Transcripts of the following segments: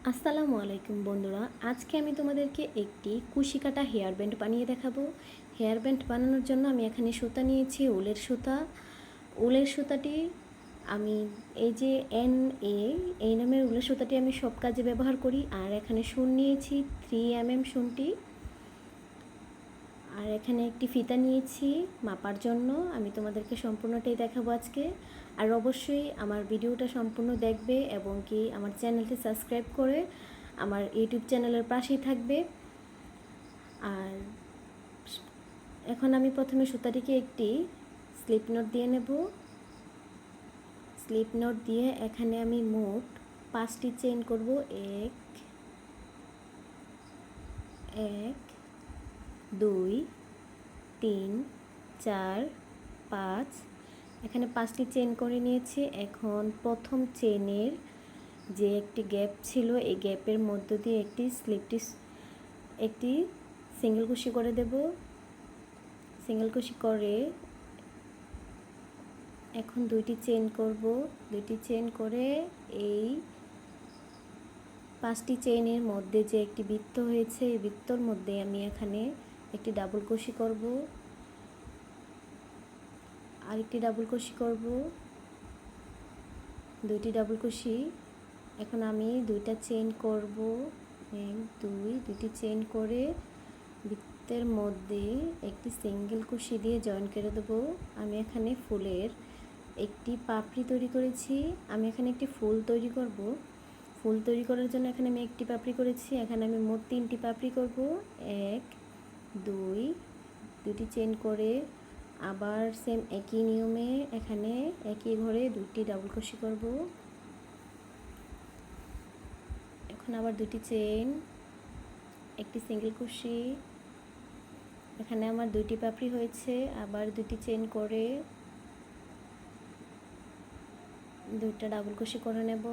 আসসালামু আলাইকুম বন্ধুরা, আজকে আমি তোমাদেরকে একটি কুশি কাটা হেয়ার ব্যান্ড বানিয়ে দেখাবো। হেয়ার ব্যান্ড বানানোর জন্য আমি এখানে সুতা নিয়েছি, উলের সুতা। উলের সুতাটি আমি এই যে এই নামের উলের সুতাটি আমি সব কাজে ব্যবহার করি। আর এখানে শুন নিয়েছি 3 mm শুনটি। আর এখানে একটি ফিতা নিয়েছি মাপার জন্য। আমি তোমাদেরকে সম্পূর্ণটাই দেখাবো আজকে। আর অবশ্যই আমার ভিডিওটা সম্পূর্ণ দেখবে এবং কি আমার চ্যানেলটি সাবস্ক্রাইব করে আমার ইউটিউব চ্যানেলের পাশেই থাকবে। আর এখন আমি প্রথমে সুতাটিকে একটি স্লিপ নট দিয়ে নেব। স্লিপ নট দিয়ে এখানে আমি মোট 5টি চেইন করব। এক, 2, 3, 4, 5। এখানে 5টি চেইন করে নিয়েছি। এখন প্রথম চেইনের যে একটি গ্যাপ ছিল, এই গ্যাপের মধ্য দিয়ে একটি সিঙ্গেল কুশি করে দেব। সিঙ্গেল কুশি করে এখন 2টি চেইন করব। 2টি চেইন করে এই 5টি চেইনের মধ্যে যে একটি বৃত্ত হয়েছে, এই বৃত্তর মধ্যে আমি এখানে একটি ডাবল কুশি করব, আরেকটি ডাবল কুশি করব, 2টি ডাবল কুশি। এখন আমি 2টা চেইন করব, 1, 2, 2টি চেইন করে বৃত্তের মধ্যে একটি সিঙ্গেল কুশি দিয়ে জয়েন করে দেব। আমি এখানে ফুলের একটি পাপড়ি তৈরি করেছি। আমি এখানে একটি ফুল তৈরি করব। ফুল তৈরি করার জন্য এখানে আমি একটি পাপড়ি করেছি। এখানে আমি মোট 3টি পাপড়ি করব। 1, 2, 2টি চেইন করে আবার সেম একই নিয়মে এখানে একই ঘরে 2টি ডাবল কুশি করব। এখন আবার 2টি চেইন, একটি সিঙ্গেল কুশি। এখানে আমার 2টি পাপড়ি হয়েছে। আবার 2টি চেইন করে 2টা ডাবল কুশি করে নেব।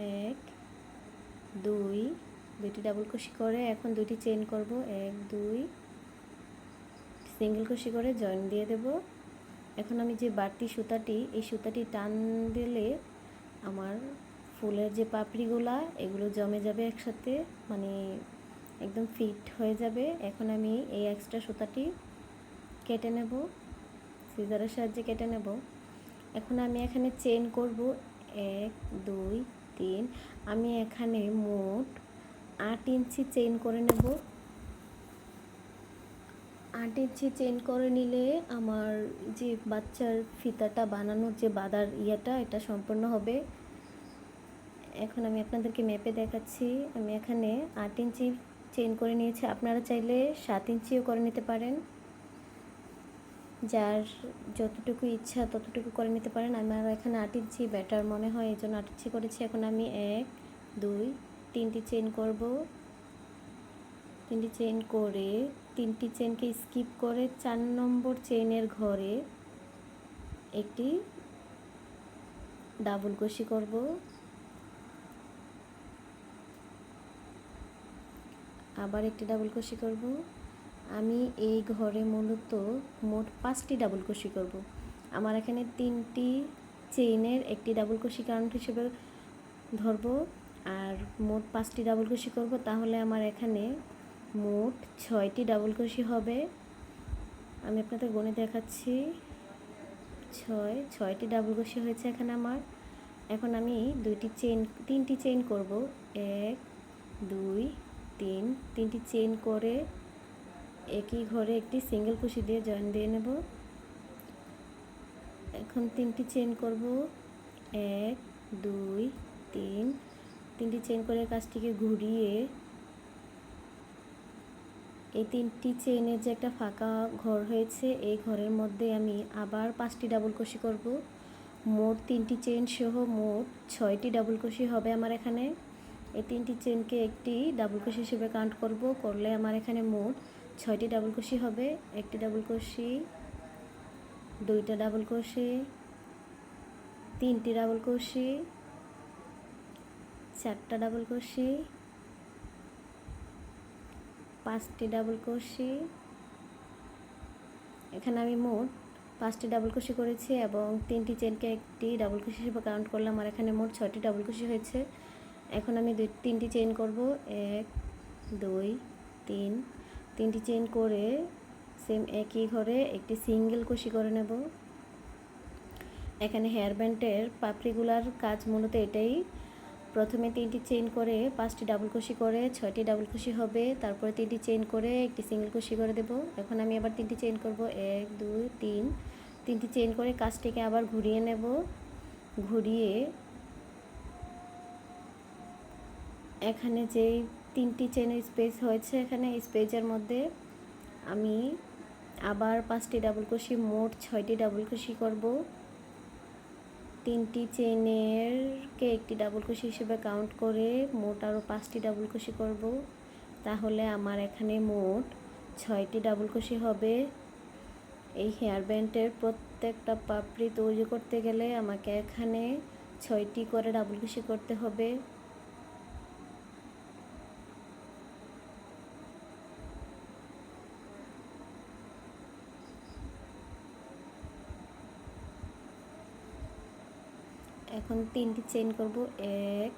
1, 2, 2টি ডাবল কুশি করে এখন 2টি চেইন করব। 1, 2, সিঙ্গেল কুশি করে জয়েন দিয়ে দেব। এখন আমি যে বাড়তি সুতাটি, এই সুতাটি টান দিলে আমার ফুলের যে পাপড়িগুলা এগুলো জমে যাবে একসাথে, মানে একদম ফিট হয়ে যাবে। এখন আমি এই এক্সট্রা সুতাটি কেটে নেব, সিজারের সাহায্যে কেটে নেব। এখন আমি এখানে চেইন করব 1, 2, 3। আমি এখানে মোট 8 ইঞ্চি চেইন করে নেব। 8 ইঞ্চি চেইন করে নিলে আমার যে বাচ্চার ফিতাটা বানানোর যে বাঁধার এটা সম্পূর্ণ হবে। এখন আমি আপনাদেরকে মেপে দেখাচ্ছি। আমি এখানে 8 ইঞ্চি চেইন করে নিয়েছি। আপনারা চাইলে 7 ইঞ্চিও করে নিতে পারেন, যার যতটুকু ইচ্ছা ততটুকু করে নিতে পারেন। আমার এখানে 8 ইঞ্চি বেটার মনে হয়, এই জন্য 8 ইঞ্চি করেছি। এখন আমি 1, 2, 3টি চেইন করব। 3টি চেইন করে 3টি চেইনকে স্কিপ করে 4 নম্বর চেইনের ঘরে একটি ডাবল কুশি করব। আবার একটি ডাবল কুশি করব। আমি এই ঘরে মূলত মোট 5টি ডাবল কুশি করব। আমার এখানে 3টি চেইনের একটি ডাবল কুশি কাউন্ট হিসেবে ধরব, আর মোট 5টি ডাবল কুশি করব। তাহলে আমার এখানে মোট 6টি ডাবল কুশি হবে। আমি আপনাদের গণে দেখাচ্ছি। 6টি ডাবল কুশি হয়েছে এখানে আমার। এখন আমি 3টি চেইন করব। 1, 2, 3, 3টি চেইন করে একই ঘরে একটি সিঙ্গেল কুশি দিয়ে জয়েন দিয়ে নেব। এখন 3টি চেইন করব। 1, 2, 3, 3টি চেইন করে কাজটিকে ঘুরিয়ে এই 3টি চেইনের যে একটা ফাঁকা ঘর হয়েছে, এই ঘরের মধ্যে আমি আবার 5টি ডাবল কুশি করব। মোট 3টি চেইন সহ মোট 6টি ডাবল কুশি হবে আমার এখানে। এই 3টি চেইনকে একটি ডাবল কুশি হিসেবে কাউন্ট করলে আমার এখানে মোট 6টি ডাবল কুশি হবে। একটি ডাবল কুশি, 2টা ডাবল কুশি, 3টি ডাবল কুশি, 4টা ডাবল কুশি, 5টি ডাবল কুশি। এখানে আমি মোট 5টি ডাবল কুশি করেছি এবং 3টি চেইনকে একটি ডাবল কুশি হিসেবে কাউন্ট করলাম। আর এখানে মোট 6টি ডাবল কুশি হয়েছে। এখন আমি তিনটি চেইন করব, 1 2 3, তিনটি চেইন করে সেম একই ঘরে একটি সিঙ্গেল কুশি করে নেব। এখানে হেয়ার ব্যান্ডের পাপড়িগুলার কাজ মূলত এটাই, প্রথমে 3টি চেইন করে 5টি ডাবল কুশি করে 6টি ডাবল কুশি হবে, তারপরে 3টি চেইন করে একটি সিঙ্গেল কুশি করে দেব। এখন আমি আবার 3টি চেইন করব, 1 2 3, 3টি চেইন করে কাজটিকে আবার ঘুরিয়ে নেব। ঘুরিয়ে এখানে যে 3টি চেইনের স্পেস হয়েছে, এখানে স্পেসের মধ্যে আমি আবার 5টি ডাবল কুশি, মোট 6টি ডাবল কুশি করব। 3টি চেইনেরকে একটি ডাবল কুশি হিসেবে কাউন্ট করে মোট আরও 5টি ডাবল কুশি করব। তাহলে আমার এখানে মোট 6টি ডাবল কুশি হবে। এই হেয়ার ব্যান্ডের প্রত্যেকটা পাপড়ি তৈরি করতে গেলে আমাকে এখানে 6টি করে ডাবল কুশি করতে হবে। এখন 3টি চেইন করব, 1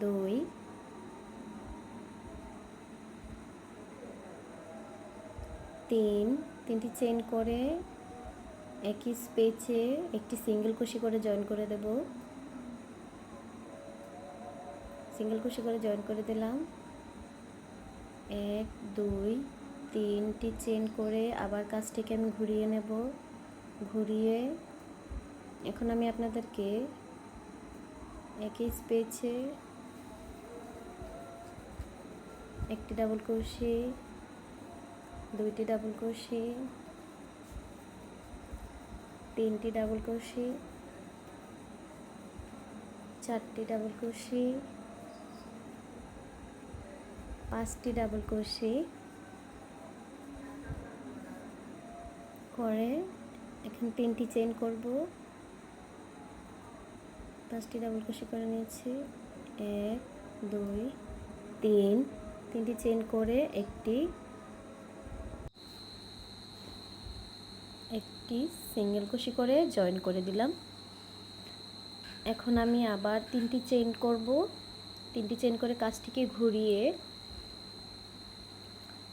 2 3, 3টি চেইন করে একই স্পেসে একটি সিঙ্গেল কুশি করে জয়েন করে দেব। সিঙ্গেল কুশি করে জয়েন করে দিলাম। 1 2, 3টি চেইন করে আবার কাজটিকে আমি ঘুরিয়ে নেব। ঘুরিয়ে এখন আমি আপনাদেরকে একই স্পেসে একটি ডাবল কুশি, 2টি ডাবল কুশি, 3টি ডাবল কুশি, 4টি ডাবল কুশি, 5টি ডাবল কুশি করে এখন 3টি চেইন করব। 5টি ডাবল কুশি করে নিয়েছি, 1 2 3, 3টি চেইন করে একটি সিঙ্গেল কুশি করে জয়েন করে দিলাম। এখন আমি আবার 3টি চেইন করব। 3টি চেইন করে কাজটিকে ঘুরিয়ে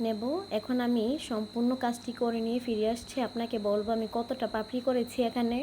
নেব। এখন আমি সম্পূর্ণ কাজটি করে নিয়ে ফিরে আসছি, আপনাকে বলবো আমি কতটা পাপড়ি করেছি এখানে।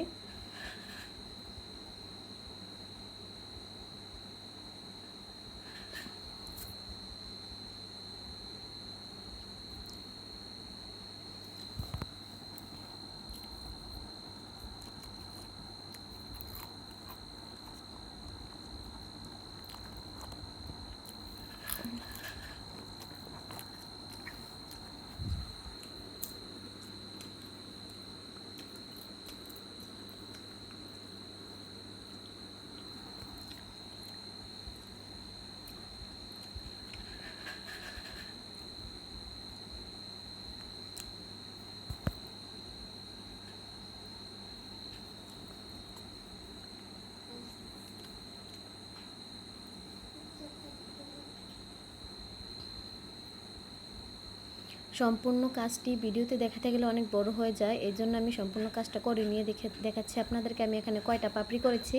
সম্পূর্ণ কাজটি ভিডিওতে দেখাতে গেলে অনেক বড় হয়ে যায়, এই জন্য আমি সম্পূর্ণ কাজটা করে নিয়ে দেখাচ্ছি আপনাদেরকে আমি এখানে কয়টা পাপড়ি করেছি।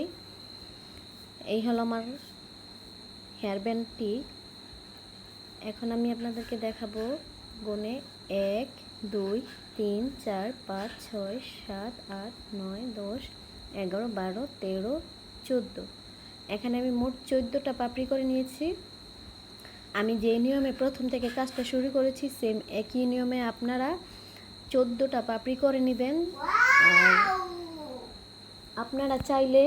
এই হলো আমার হেয়ার ব্যান্ডটি। এখন আমি আপনাদেরকে দেখাবো গুনে 1 2 3 4 5 6 7 8 9 10 11 12 13 14, এখানে আমি মোট 14টা পাপড়ি করে নিয়েছি। আমি যে নিয়মে প্রথম থেকে কাজটা শুরু করেছি সেম একই নিয়মে আপনারা 14টা পাপড়ি করে নেবেন। আর আপনারা চাইলে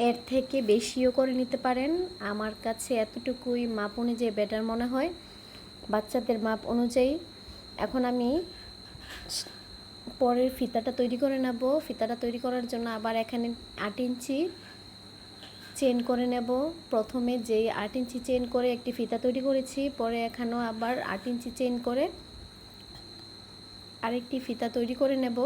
এর থেকে বেশিও করে নিতে পারেন। আমার কাছে এতটুকুই মাপ অনুযায়ী বেটার মনে হয়, বাচ্চাদের মাপ অনুযায়ী। এখন আমি পরের ফিতাটা তৈরি করে নেব। ফিতাটা তৈরি করার জন্য আবার এখানে 8 ইঞ্চি চেন করে নেব। প্রথমে যেই 8 ইঞ্চি চেন করে একটি ফিতা তৈরি করেছি, পরে এখানেও আবার 8 ইঞ্চি চেন করে আরেকটি ফিতা তৈরি করে নেব।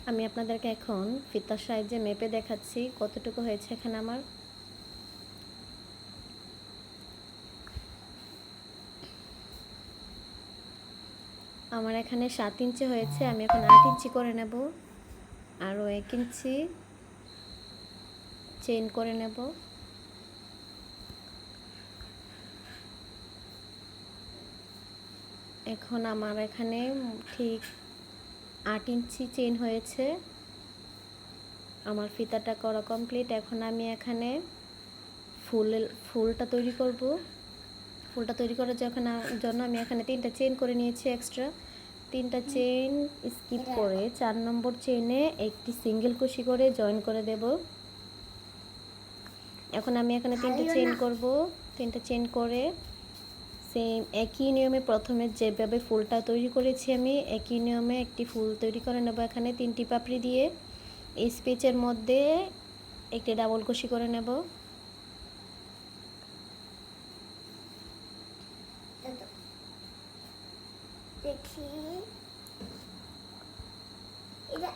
আমি আপনাদেরকে এখন ফিতার সাহায্যে মেপে দেখাচ্ছি কতটুকু হয়েছে এখানে আমার এখানে 7 ইঞ্চি হয়েছে। আমি এখন 8 ইঞ্চি করে নেব, আরও 1 ইঞ্চি চেইন করে নেব। এখন আমার এখানে ঠিক 8 ইঞ্চি চেইন হয়েছে। আমার ফিতাটা করা কমপ্লিট। এখন আমি এখানে ফুলটা তৈরি করব। ফুলটা তৈরি করার জন্য আমি এখানে 3টা চেইন করে নিয়েছি এক্সট্রা। 3টা চেইন স্কিপ করে 4 নম্বর চেইনে একটি সিঙ্গেল কুশি করে জয়েন করে দেব। এখন আমি এখানে 3টা চেইন করব। 3টা চেইন করে সেম একই নিয়মে প্রথমে যেভাবে ফুলটা তৈরি করেছি আমি একই নিয়মে একটি ফুল তৈরি করে নেব। এখানে 3টি পাপড়ি দিয়ে এই স্পেচের মধ্যে একটি ডাবল কুশি করে নেব। দেখি এটা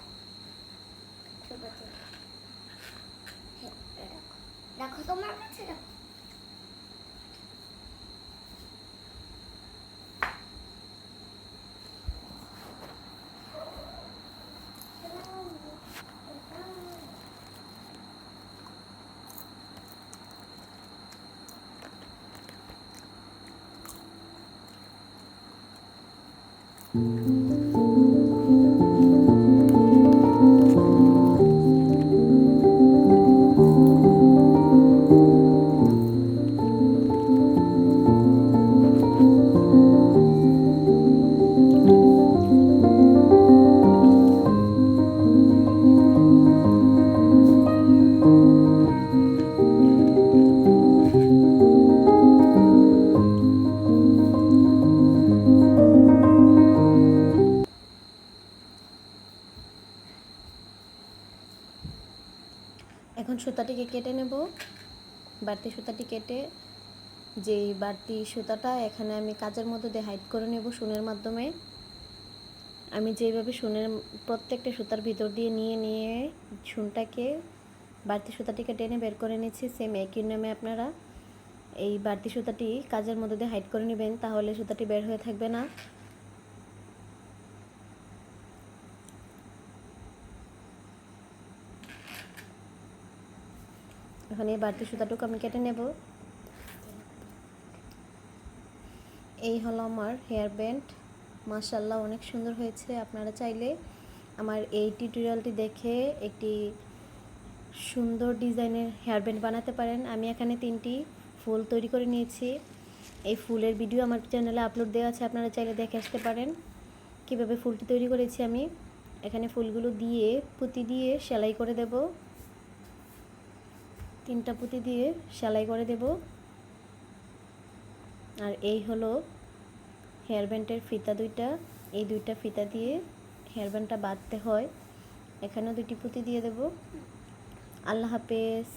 রাখো তোমার কাছে রাখো। এখন সুতাটিকে কেটে নেব। বাড়তি সুতাটি কেটে যেই বাড়তি সুতাটা এখানে আমি কাজের মধ্যে দিয়ে হাইড করে নেব সুনের মাধ্যমে। আমি যেভাবে সুনের প্রত্যেকটা সুতার ভিতর দিয়ে নিয়ে সুনটাকে বাড়তি সুতাটিকে টেনে বের করে নিচ্ছি। সেম একই নিয়মে আপনারা এই বাড়তি সুতাটি কাজের মধ্যে দিয়ে হাইড করে নেবেন, তাহলে সুতাটি বের হয়ে থাকবে না। এখন এই বাড়তি সুতাটুকু আমি কেটে নেব। এই হলো আমার হেয়ার ব্যান্ড। মাশাআল্লাহ অনেক সুন্দর হয়েছে। আপনারা চাইলে আমার এই টিউটোরিয়ালটি দেখে একটি সুন্দর ডিজাইনের হেয়ার ব্যান্ড বানাতে পারেন। আমি এখানে 3টি ফুল তৈরি করে নিয়েছি। এই ফুলের ভিডিও আমার চ্যানেলে আপলোড দেওয়া আছে, আপনারা চাইলে দেখে আসতে পারেন কীভাবে ফুলটি তৈরি করেছি আমি। এখানে ফুলগুলো দিয়ে পুঁতি দিয়ে সেলাই করে দেব। 3টা পুঁতি দিয়ে সেলাই করে দেব। আর এই হলো হেয়ার ব্যান্ডের ফিতা দুইটা। এই 2টা ফিতা দিয়ে হেয়ার ব্যান্ডটা বাঁধতে হয়। এখানেও 2টি পুঁতি দিয়ে দেব। আল্লাহ হাফেজ।